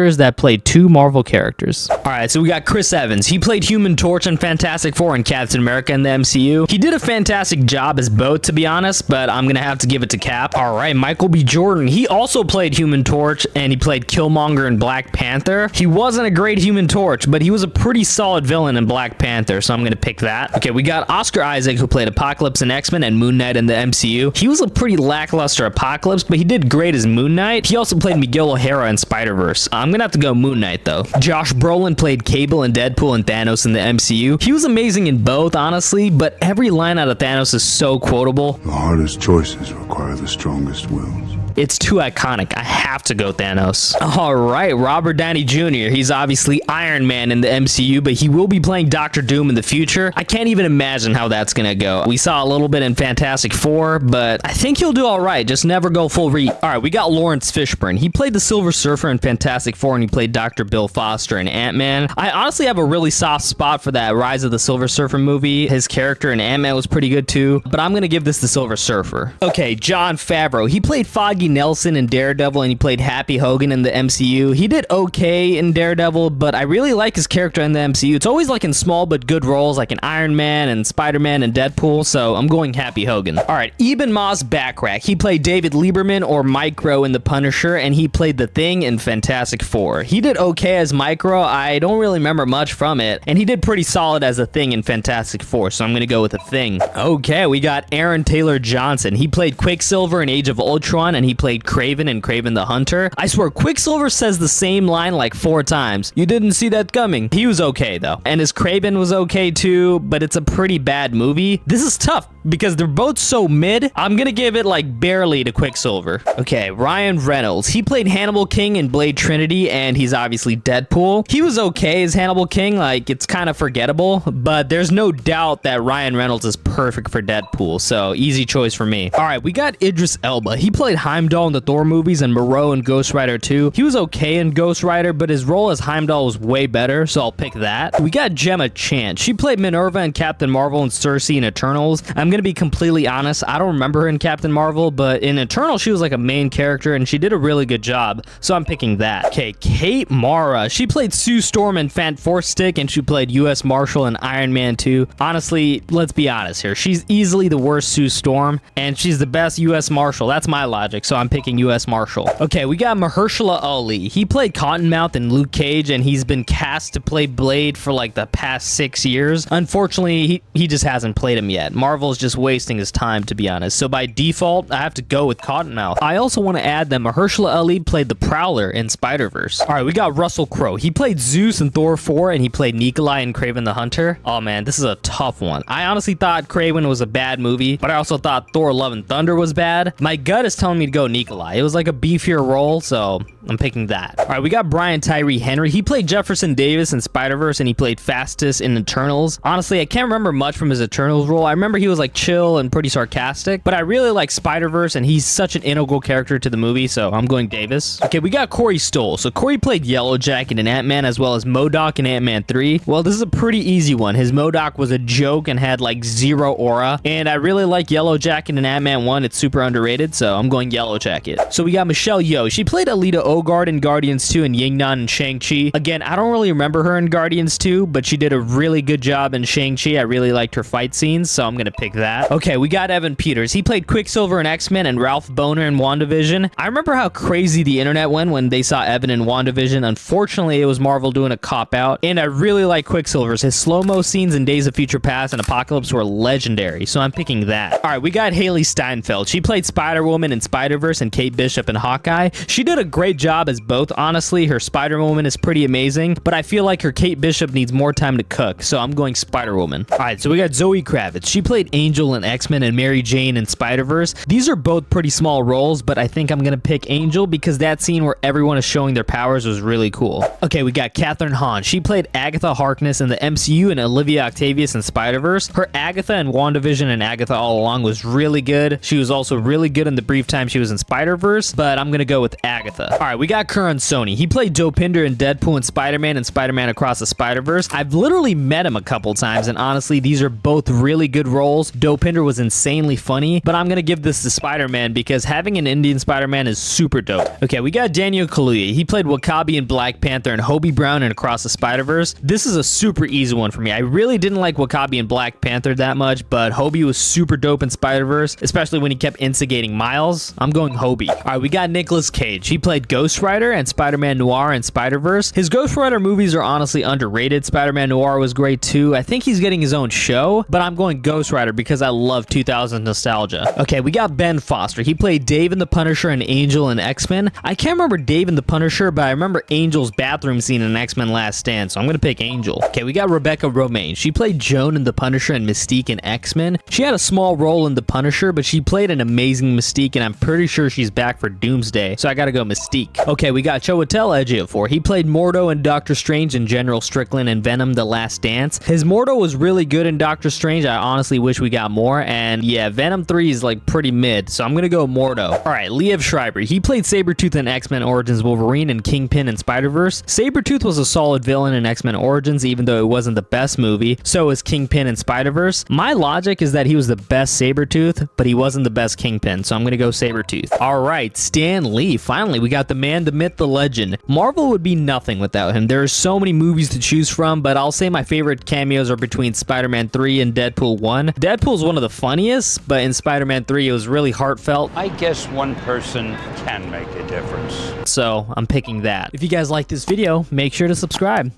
actors that played 2 Marvel characters. Alright, so we got Chris Evans. He played Human Torch in Fantastic Four and Captain America in the MCU. He did a fantastic job as both, to be honest, but I'm gonna have to give it to Cap. Alright, Michael B. Jordan. He also played Human Torch, and he played Killmonger in Black Panther. He wasn't a great Human Torch, but he was a pretty solid villain in Black Panther, so I'm gonna pick that. Okay, we got Oscar Isaac, who played Apocalypse in X-Men and Moon Knight in the MCU. He was a pretty lackluster Apocalypse, but he did great as Moon Knight. He also played Miguel O'Hara in Spider-Verse. I'm gonna have to go Moon Knight, though. Josh Brolin played Cable and Deadpool and Thanos in the MCU. He was amazing in both, honestly, but every line out of Thanos is so quotable. The hardest choices require the strongest wills. It's too iconic. I have to go Thanos. All right, Robert Downey Jr. He's obviously Iron Man in the MCU, but he will be playing Doctor Doom in the future. I can't even imagine how that's gonna go. We saw a little bit in Fantastic Four, but I think he'll do all right. Just never go full All right, we got Laurence Fishburne. He played the Silver Surfer in Fantastic Four, and he played Dr. Bill Foster in Ant-Man. I honestly have a really soft spot for that Rise of the Silver Surfer movie. His character in Ant-Man was pretty good too, but I'm gonna give this the Silver Surfer. Okay, Jon Favreau. He played Foggy Nelson in Daredevil, and he played Happy Hogan in the MCU. He did okay in Daredevil, but I really like his character in the MCU. It's always like in small but good roles, like in Iron Man and Spider-Man and Deadpool, so I'm going Happy Hogan. All right, Ebon Moss-Bachrach. He played David Lieberman or Micro in The Punisher, and he played The Thing in Fantastic Four. He did okay as Micro. I don't really remember much from it, and he did pretty solid as The Thing in Fantastic Four, so I'm gonna go with The Thing. Okay, we got Aaron Taylor Johnson. He played Quicksilver in Age of Ultron, and he played Kraven in Kraven the Hunter. I swear, Quicksilver says the same line like 4 times. You didn't see that coming. He was okay, though. And his Kraven was okay, too, but it's a pretty bad movie. This is tough, because they're both so mid. I'm gonna give it, like, barely to Quicksilver. Okay, Ryan Reynolds. He played Hannibal King in Blade Trinity, and he's obviously Deadpool. He was okay as Hannibal King. Like, it's kind of forgettable, but there's no doubt that Ryan Reynolds is perfect for Deadpool, so easy choice for me. All right, we got Idris Elba. He played Heimdall in the Thor movies and Moreau in Ghost Rider 2. He was okay in Ghost Rider, but his role as Heimdall was way better, so I'll pick that. We got Gemma Chan. She played Minn-Erva in Captain Marvel and Sersi in Eternals. I'm gonna be completely honest, I don't remember her in Captain Marvel, but in Eternals she was like a main character and she did a really good job, so I'm picking that. Okay, Kate Mara. She played Sue Storm in Fant Force Stick, and she played U.S. Marshal in Iron Man 2. Honestly, let's be honest here. She's easily the worst Sue Storm, and she's the best U.S. Marshal. That's my logic, so I'm picking U.S. Marshal. Okay, we got Mahershala Ali. He played Cottonmouth in Luke Cage, and he's been cast to play Blade for like the past 6 years. Unfortunately, he just hasn't played him yet. Marvel's just wasting his time, to be honest. So by default, I have to go with Cottonmouth. I also want to add that Mahershala Ali played the Prowler in Spider-Verse. All right, we got Russell Crowe. He played Zeus in Thor 4, and he played Nikolai in Kraven the Hunter. Oh man, this is a tough one. I honestly thought Kraven was a bad movie, but I also thought Thor Love and Thunder was bad. My gut is telling me to go Nikolai. It was like a beefier role, so I'm picking that. All right, we got Brian Tyree Henry. He played Jefferson Davis in Spider-Verse, and he played Fastus in Eternals. Honestly, I can't remember much from his Eternals role. I remember he was like chill and pretty sarcastic, but I really like Spider-Verse, and he's such an integral character to the movie, so I'm going Davis. Okay, we got Corey Stoll. So Corey played Yellow Jacket in Ant-Man, as well as MODOK in Ant-Man 3. Well, this is a pretty easy one. His MODOK was a joke and had like 0 aura, and I really like Yellow Jacket in Ant-Man 1. It's super underrated, so I'm going Yellow Jacket. So we got Michelle Yeoh. She played Alita Ogard in Guardians 2 and Ying-Nan in Shang-Chi. Again, I don't really remember her in Guardians 2, but she did a really good job in Shang-Chi. I really liked her fight scenes, so I'm gonna pick that. Okay, we got Evan Peters. He played Quicksilver in X-Men and Ralph Boner in WandaVision. I remember how crazy the internet went when they saw Evan in WandaVision. Unfortunately, it was Marvel doing a cop-out, and I really like Quicksilver's. His slow-mo scenes in Days of Future Past and Apocalypse were legendary, so I'm picking that. All right, we got Haley Steinfeld. She played Spider-Woman in Spider-Verse and Kate Bishop in Hawkeye. She did a great job as both. Honestly, her Spider-Woman is pretty amazing, but I feel like her Kate Bishop needs more time to cook, so I'm going Spider-Woman. All right, so we got Zoe Kravitz. She played Angel in X-Men and Mary Jane in Spider-Verse. These are both pretty small roles, but I think I'm gonna pick Angel because that scene where everyone is showing their powers was really cool. Okay, we got Kathryn Hahn. She played Agatha Harkness in the MCU and Olivia Octavius in Spider-Verse. Her Agatha in WandaVision and Agatha All Along was really good. She was also really good in the brief time she was Across the Spider-Verse, but I'm gonna go with Agatha. All right, we got Karan Soni. He played Dopinder in Deadpool and Spider-Man Across the Spider-Verse. I've literally met him a couple times, and honestly, these are both really good roles. Dopinder was insanely funny, but I'm gonna give this to Spider-Man because having an Indian Spider-Man is super dope. Okay, we got Daniel Kaluuya. He played W'Kabi in Black Panther and Hobie Brown in Across the Spider-Verse. This is a super easy one for me. I really didn't like W'Kabi in Black Panther that much, but Hobie was super dope in Spider-Verse, especially when he kept instigating Miles. I'm going Hobie. All right, we got Nicolas Cage. He played Ghost Rider and Spider-Man Noir in Spider-Verse. His Ghost Rider movies are honestly underrated. Spider-Man Noir was great too. I think he's getting his own show, but I'm going Ghost Rider because I love 2000 nostalgia. Okay, we got Ben Foster. He played Dave in The Punisher and Angel in X-Men. I can't remember Dave in The Punisher, but I remember Angel's bathroom scene in X-Men Last Stand, so I'm gonna pick Angel. Okay, we got Rebecca Romaine. She played Joan in The Punisher and Mystique in X-Men. She had a small role in The Punisher, but she played an amazing Mystique, and I'm pretty sure she's back for Doomsday, so I gotta go Mystique. Okay, we got Chiwetel Ejiofor. He played Mordo in Doctor Strange and General Strickland in Venom: The Last Dance. His Mordo was really good in Doctor Strange. I honestly wish we got more, and yeah, Venom 3 is like pretty mid, so I'm gonna go Mordo. All right, Liev Schreiber. He played Sabretooth in X-Men Origins Wolverine and Kingpin in Spider-Verse. Sabretooth was a solid villain in X-Men Origins, even though it wasn't the best movie. So was Kingpin in Spider-Verse. My logic is that he was the best Sabretooth, but he wasn't the best Kingpin, so I'm gonna go Sabretooth. All right, Stan Lee. Finally, we got the man, the myth, the legend. Marvel would be nothing without him. There are so many movies to choose from, but I'll say my favorite cameos are between Spider-Man 3 and Deadpool 1. Deadpool's one of the funniest, but in Spider-Man 3, it was really heartfelt. I guess one person can make a difference. So I'm picking that. If you guys like this video, make sure to subscribe.